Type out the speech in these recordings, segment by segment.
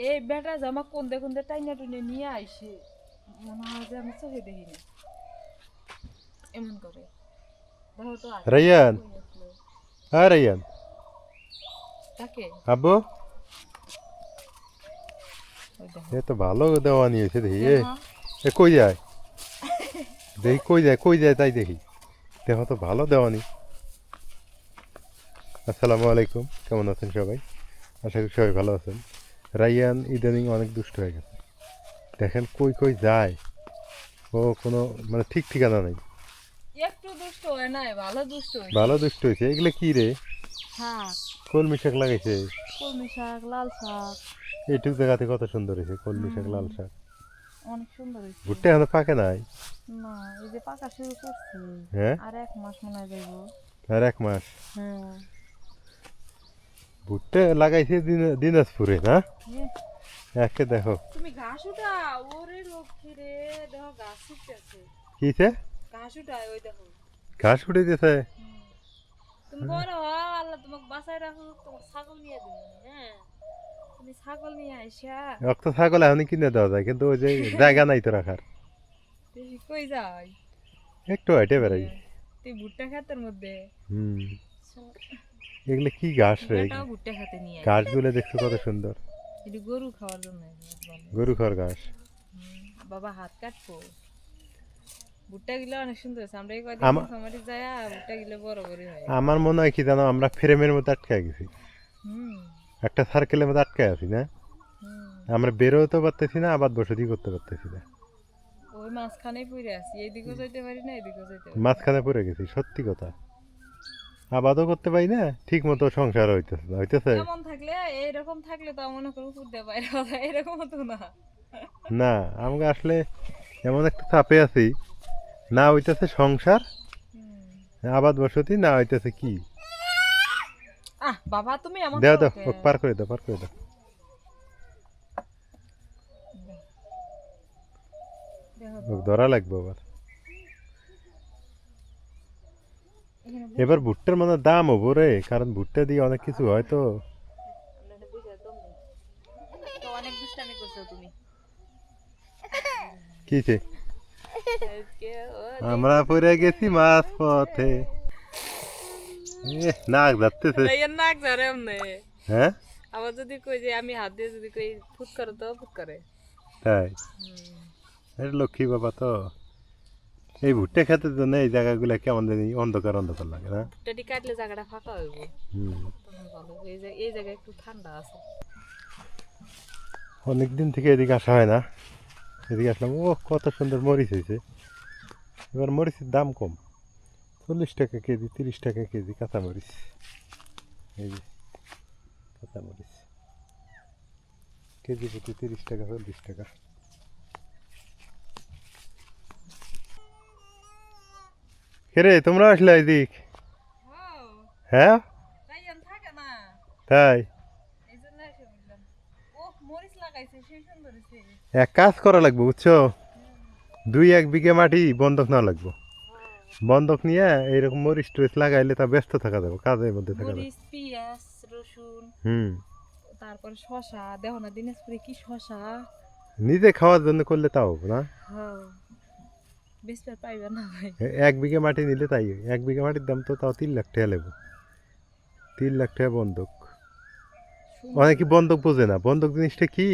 এই বেটা জামা কোন্দে কোন্দে টাইনা টুনে নিয়ে আইসে মনে হয় যে আমি চোখে দেখি না এমন করে দেখো তো রাইয়ান, হ্যাঁ রাইয়ান, তাকে আব্বু ওই দেখো এ তো ভালো দেওয়া নিয়েছে দেখি। এ দেখো, এ কই যায়, দেখি কই যায় তাই দেখি। দেখো তো ভালো দেওয়ানি। আসসালামু আলাইকুম, কেমন আছেন সবাই? আশা করি সবাই ভালো আছেন। রাইয়ান ইদানিং অনেক দুষ্ট হয়ে গেছে, দেখেন কই কই যায়, ও কোনো মানে ঠিক ঠিকানা নেই। একটু দুষ্ট হয় নাই ভালো দুষ্ট হয়েছে। ভালো দুষ্ট হয়েছে। এগুলো কি রে? শাক, কলমি শাক লাগাইছে। কলমি শাক, লাল শাক। এইটুক জায়গাতে কত সুন্দর হয়েছে কলমি শাক, লাল শাক। অনেক সুন্দর হয়েছে। ভুট্টা এখনো পাকে নাই। না এই যে পাকা শুরু করছে হ্যাঁ, আর 1 মাস মনে হয় যাইব। আর 1 মাস। হ্যাঁ ভুট্টা লাগাইছে দিনাজপুরে না? এ, একে দেখো তুমি ঘাস উঠাও ওরে লক্ষ্মী রে দেখো ঘাস উঠতেছে কিছে, ঘাস উঠায় ওই দেখো ঘাস উঠে দিতেছে। তুমি বড় হও আল্লাহ তোমাকে বাঁচায় রাখুক তোমাকে ছাগল নিয়ে দেবো হ্যাঁ তুমি ছাগল নিয়ে আইসা রক্ত ছাগল এখন কিনে দেওয়া যায়, কিন্তু ওই যে জায়গা নাই তো রাখার। দেখি কই যাই একটু হেঁটে বেড়াই। তুই ভুট্টা ক্ষেতের মধ্যে হুম, এগুলো কি ঘাস রে? বেটাও ভুট্টা খেতে নিয়ে আইছে ঘাসগুলো দেখছো কত সুন্দর, এটি গরু খাওয়ার জন্য বলে। গরু খাওয়ার ঘাস। বাবা হাত কাটবো ভুট্টা গিলা অনেক সুন্দর হয়েছে আমরা এই আমা- কয়দিন খামারি যায় ভুট্টা গিলা বড় বড় হয় আমার মনে হয় কি জানো, আমরা ফ্রেমের মধ্যে আটকে গেছি, হুম একটা সার্কেলের মধ্যে আটকে আছি না? হুম আমরা বেরোতেও পারতেছি না, আবাদ বসতি করতে পারতেছি না। ওই মাঝখানেই পড়ে আছি এইদিকেও যাইতে পারি না এদিকেও যাইতে পারি না মাঝখানে পড়ে গেছি, সত্যি কথা। আবাদও করতে পারি না, ঠিক মতো সংসার হইতেছে এমন থাকলে এইরকম থাকলে তো মনে করো ফুটতে পারে এরকম তো না না। আমাকে আসলে এমন একটা চাপে আছি, না হইতেছে সংসার, আবাদ বসতি, না হইতেছে কি। আহ বাবা তুমি এমন দেও করো দাও, কে? ওকে পার করে দাও, পার করে দাও। দেখো ওকে ধরা লাগবে আবার। এখানে এবার ভুট্টার মানে দাম হবো রে, কারণ ভুট্টা দিয়ে অনেক কিছু হয় তো। তো অনেক দুষ্টামি করছো তুমি কিছে আজকে ও আমরা পড়ে গেছি মাছ পথে। নাক যাচ্ছে। রাইয়ার নাক ধরে এমনে হ্যাঁ, আবার যদি কই যে আমি হাত দিয়ে যদি কই ফুট করে তো ফুট করে তাই এটা লক্ষ্মী বাবা তো। এই ভুট্টা খেতে জন্য এই জায়গাগুলো কেমন জানি অন্ধকার অন্ধকার লাগে না? ভুট্টাটি কাটলে জায়গাটা ফাঁকা হইব হুম, তখন ভালো হবে। এই জায়গায় একটু ঠান্ডা আছে অনেক দিন থেকে এদিকে আসা হয় না। এদিকে আসলাম, ও কত সুন্দর মরিচ হয়েছে। এবার মরিচের দাম কম, 40 টাকা কেজি, 30 টাকা কেজি কাঁচা মরিচ। এই যে কাঁচা মরিচ কেজি প্রতি 30 টাকা, 40 টাকা। রে তোমরা আসলে এদিক? হ্যাঁ, রাইয়ান থাকে না তাই এই জন্য এসে বললাম ও মরিচ লাগাইছে সেই সুন্দর হয়েছে এক কাজ করা লাগবে বুঝছো, 2-1 বিঘে মাটি বন্ধক নেওয়া লাগবে। বন্ধক নিয়ে এইরকম মরিচ টরিচ লাগাইলে তা ব্যস্ত থাকা যাবে, কাজের মধ্যে থাকা যাবে। মরিচ পেঁয়াজ রসুন হুম, তারপরে শশা দেখো না দিনাজপুরে কি শশা নিজে খাওয়ার জন্য করলে তাও হবে না। হ্যাঁ বেচতে পাইবে না ভাই 1 বিঘে মাটি নিলে তাই হয়। 1 বিঘে মাটির দাম তো তাও 3 লাখ টাকা লেগে, 3 লাখ টাকা বন্ধক। অনেকে বন্ধক বোঝে না, বন্ধক জিনিসটা কি,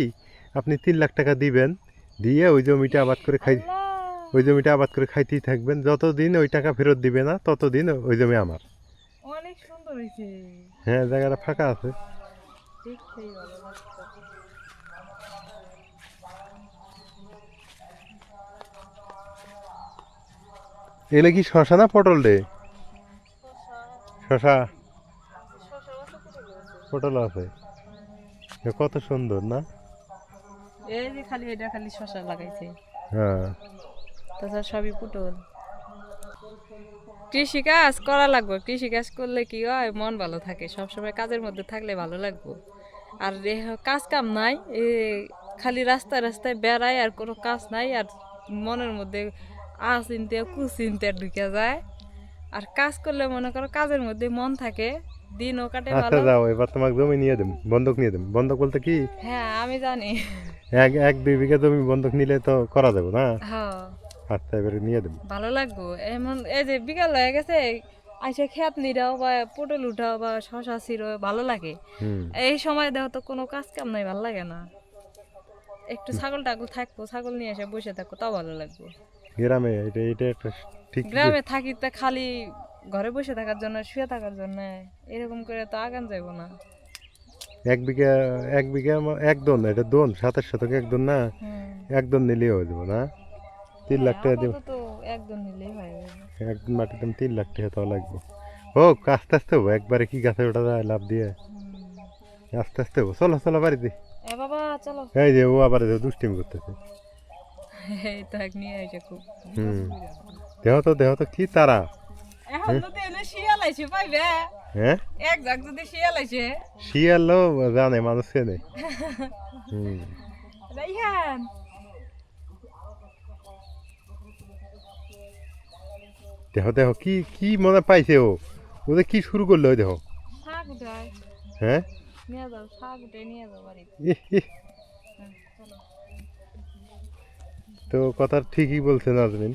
আপনি 3 লাখ টাকা দিবেন, দিয়ে ওই জমিটা আবাদ করে আল্লাহ ওই জমিটা আবাদ করে খাইতেই থাকবেন, যতদিন ওই টাকা ফেরত দিবে না ততদিন ওই জমি আমার। অনেক সুন্দর হয়েছে হ্যাঁ, জায়গাটা ফাঁকা আছে। দেখতেই ভালো লাগছে এগুলো কি শশা না পটল রে? শশা শশা, শশা আছে পটল আছে পটল আছে। এ কত সুন্দর না? এই যে খালি এটা খালি শশা লাগাইছে হ্যাঁ, তাছাড়া সবই পটল কৃষিকাজ করা লাগবে কৃষিকাজ করলে কি হয় মন ভালো থাকে সবসময় কাজের মধ্যে থাকলে ভালো লাগবে আর কাজ কাম নাই এ খালি রাস্তায় রাস্তায় বেড়ায় আর কোনো কাজ নাই আর মনের মধ্যে চিনতে কুচিন্তে ঢুকে যায় আর কাজ করলে মনে করো কাজের মধ্যে মন থাকে দিনও কাটে আচ্ছা ভালো। যাও, এবার তোমাকে জমি নিয়ে দেব, বন্ধক নিয়ে দেব। বন্ধক বলতে কি, হ্যাঁ আমি জানি। এক এক 2 বিঘা জমি বন্ধক নিলে তো করা যাবে না। হ্যাঁ আচ্ছা এবারে নিয়ে দেব। ভালো লাগবো। এমন এই যে বিকাল হয়ে গেছে, আইসে খেত নিরাও বা পটল উঠাও বা শশা ছিঁড়ো ভালো লাগে। হুম। এই সময় দেখো তো কোনো কাজ কাম নাই, ভালো লাগে না। একটু ছাগল টাগল থাকবো, ছাগল নিয়ে এসে বসে থাকবো, তাও ভালো লাগবে। গ্রামে এটা এটা একটা ঠিক গ্রামে থাকি তো খালি ঘরে বসে থাকার জন্য, শুয়ে থাকার জন্য, এরকম করে তো আগান যাইব না। 1 বিঘা, 1 বিঘা এক দন, এটা দন 27 শতক এক দন না, হুম এক দন নিলেই হয়ে যাবো না। 3 লাখ টাকা দেব, আপাতত একদম নিলেই হয়ে যাবে। একদম মাটির দাম 3 লাখ টাকা তাও লাগবে। হোক আস্তে আস্তে হবো, একবারে কি গাছে ওঠা যায় লাভ দিয়ে, আস্তে আস্তে হবো। চলো চলো বাড়িতে। এ বাবা চলো। এই যে ও আবার দুষ্টিমি করতেছে। এই তো এক নিয়ে এসে খুব। হুম। দেহ তো কি তারা। এখন যদি এনে শিয়াল আইছে পাইবে, হ্যাঁ এক জাগ যদি শিয়াল আইছে। শিয়ালও জানে মানুষ চেনে। হুম। রাইহান দেহ কি কি মনে পাইছে ও, ওদের কি শুরু করলো ওই দেহ। শাক উঠাই হ্যাঁ নিয়ে যাও, শাক উঠে নিয়ে যাও বাড়িতে। ইহ, ইহ। চলো। তো কথা ঠিকই বলছে নাজমিন,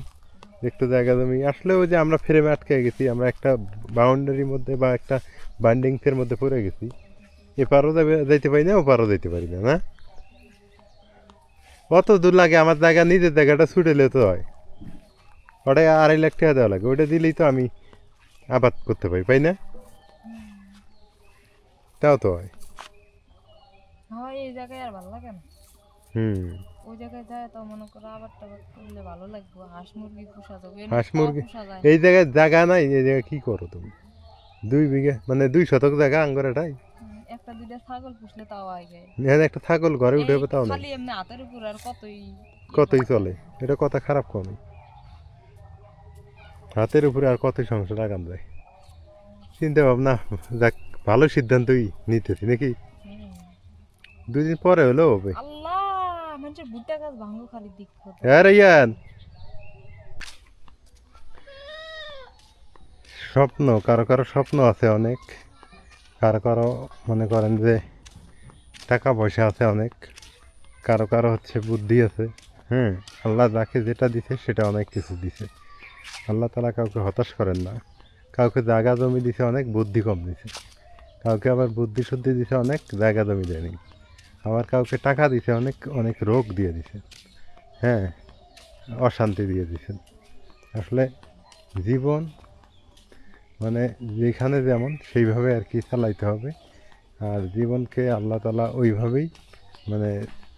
একটু জায়গা জমি আসলে ওই যে আমরা ফ্রেমে আটকে গেছি, আমরা একটা বাউন্ডারির মধ্যে বা একটা বান্ডিংসের মধ্যে পড়ে গেছি। এপারও যাইতে পারি না, ওপারও যাইতে পারি না। না অত দূর লাগে, আমার জায়গা নিজের জায়গাটা ছুটেলে তো হয়। ওটা 2.5 লাখ টাকা দেওয়া লাগে, ওটা দিলেই তো আমি আবাদ করতে পারি, পাই না? তাও তো হয়। হয় এই জায়গায় আর ভালো লাগে না। হুম। ওই জায়গায় যায় তো মনে করো আবার টাবার করলে ভালো লাগবে, হাঁস মুরগি পোষা যাবে, হাঁস তাও মুরগি পোষা যায়। এই জায়গায় জায়গা নাই, এই জায়গায় কি করো তুমি? 2 বিঘা মানে 2 শতক জায়গা আঙ্গরাটাই, একটা দুইটা ছাগল পুষলে তাও আগে। এখানে একটা ছাগল ঘরে উঠে এই হবে তাও নাই। খালি এমনি হাতের উপর আর কতই কতই চলে, এটা কথা খারাপ কমই, হাতের উপরে আর কতই সংসার লাগান যায়। চিন্তা ভাবনা, যাক ভালো সিদ্ধান্তই নিতেছি নাকি, হুম। 2 দিন পরে হলেও হবে। আল্লাহ মানুষের ভুট্টা গাছ ভাঙো খালি দিক হতো। হ্যাঁ রিয়ান, স্বপ্ন কারো কারো স্বপ্ন আছে অনেক, কারো কারো মনে করেন যে টাকা পয়সা আছে অনেক, কারো কারো হচ্ছে বুদ্ধি আছে। হ্যাঁ, আল্লাহ যাকে যেটা দিছে সেটা অনেক কিছু দিছে। আল্লাহ তালা কাউকে হতাশ করেন না। কাউকে জায়গা জমি দিছে অনেক, বুদ্ধি কম দিছে। কাউকে আবার বুদ্ধি শুদ্ধি দিছে অনেক, জায়গা জমি দেয়নি। আবার কাউকে টাকা দিছে অনেক, অনেক রোগ দিয়ে দিছে। হ্যাঁ, অশান্তি দিয়ে দিছেন। আসলে জীবন মানে যেখানে যেমন সেইভাবে আর কি চালাইতে হবে। আর জীবনকে আল্লাহ তালা ওইভাবেই মানে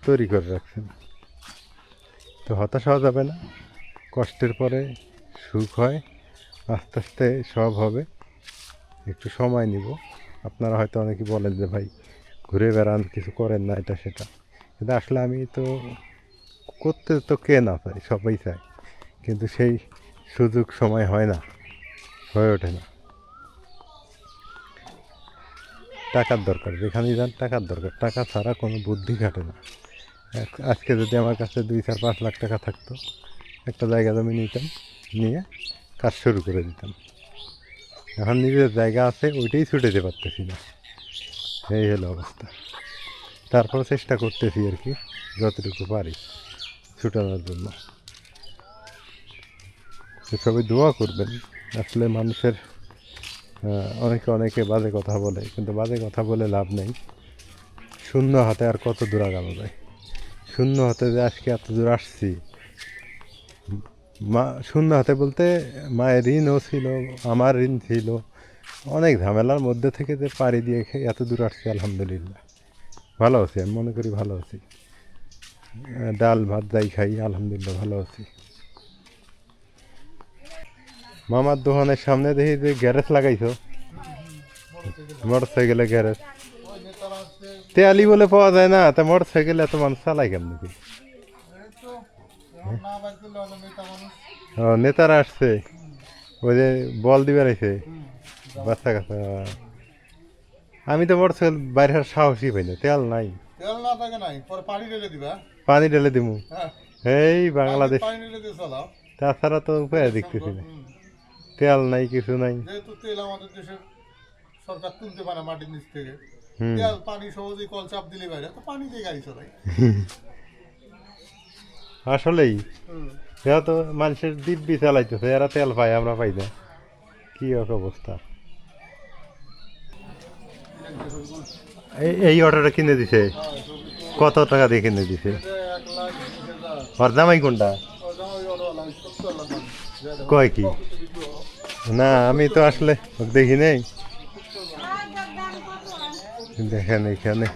তৈরি করে রাখছেন। তো হতাশ হওয়া যাবে না, কষ্টের পরে সুখ হয়, আস্তে আস্তে সব হবে। একটু সময় নিব। আপনারা হয়তো অনেকে বলেন যে ভাই ঘুরে বেড়ান, কিছু করেন না এটা সেটা, কিন্তু আসলে আমি তো করতে তো কে না চাই, সবাই চায়, কিন্তু সেই সুযোগ সময় হয় না, হয়ে ওঠে না। টাকার দরকার, যেখানেই যান টাকার দরকার, টাকা ছাড়া কোনো বুদ্ধি ঘাটে না। আজকে যদি আমার কাছে 2-4-5 লাখ টাকা থাকতো, একটা জায়গা জমি নিতাম, নিয়ে কাজ শুরু করে দিতাম। এখন নিজের জায়গা আছে, ওইটাই ছুটেতে পারতেছি না, এই হলো অবস্থা। তারপর চেষ্টা করতেছি আর কি, যতটুকু পারি ছুটানোর জন্য। তো সবাই দোয়া করবেন। আসলে মানুষের অনেকে বাজে কথা বলে, কিন্তু বাজে কথা বলে লাভ নেই। শূন্য হাতে আর কত দূর আগানো যায়? শূন্য হাতে যে আজকে এত দূর আসছি, শূন্য হাতে বলতে মায়ের ঋণও ছিল, আমার ঋণ ছিল, অনেক ঝামেলার মধ্যে থেকে যে পাড়ি দিয়ে এত দূর আসছি, আলহামদুলিল্লাহ ভালো আছি, আমি মনে করি ভালো আছি। ডাল ভাত যাই খাই, আলহামদুলিল্লাহ ভালো আছি। মামার দোকানের সামনে দেখি যে গ্যারেজ লাগাইছো, মোটর সাইকেলে গ্যারেজ। তেয়ালি বলে পাওয়া যায় না, তা মোটর সাইকেল এত মানুষ চালাই কেন নাকি? ও নেতারা আসছে, ওই যে বল দিবে রয়েছে বাচ্চা কাচ্চা। আমি তো মোটর সাইকেল বাইরে সাহসই পাই না, তেল নাই। তেল না থাকে নাই, পরে পানি ঢেলে দিবা। পানি ঢেলে দিমু, হ্যাঁ, এই বাংলাদেশ, পানি ঢেলে দিয়ে চালাও। তাছাড়া তো উপায় দেখতেছি না। তেল নাই, কিছু নাই। যেহেতু তেল আমাদের দেশের সরকার তুলতে পারে মাটির নিচ থেকে হুম। তেল পানি সহজেই কল চাপ দিলে বাইরে তো পানি দিয়ে গাড়ি চলাই আসলেই এরা তো মানুষের দিব্যি চালাইতেছে, এরা তেল পায় আমরা পাই না, কি এক অবস্থা। এই অটোটা কিনে দিছে কত টাকা দিয়ে কিনে দিছে? 1,20,000 ওর জামাই কোনটা? কয় কি? না আমি তো আসলে ওকে দেখি নেই। দেখেন এখানে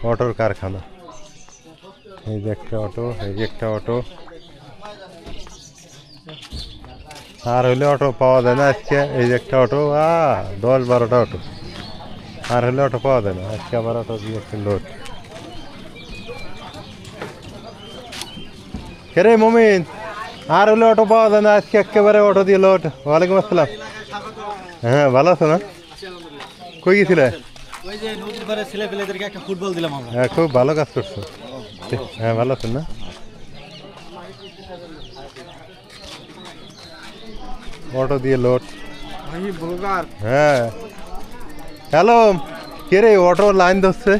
অটোর কারখানা, এই যে একটা অটো, এই যে একটা অটো। আর হইলে অটো পাওয়া যায় না আজকে, এই যে একটা অটো 10-12টা অটো, আর হলে অটো পাওয়া যায় না আজকে, আবার অটো দিয়েছে লোড। রে মমিন, আর হলে অটো পাওয়া যায় না আজকে, একেবারে অটো দিয়ে লোড। ওয়ালাইকুম আসসালাম। হ্যাঁ ভালো আছো না? কই গেছিলে? ওই যে নদীর পাড়ে ছেলে পেলেদেরকে একটা ফুটবল দিলাম আমরা। হ্যাঁ খুব ভালো কাজ করছো। হ্যাঁ ভালো আছেন না? অটো দিয়ে লোড। হ্যাঁ হ্যালো, কে রে অটো লাইন ধরছে?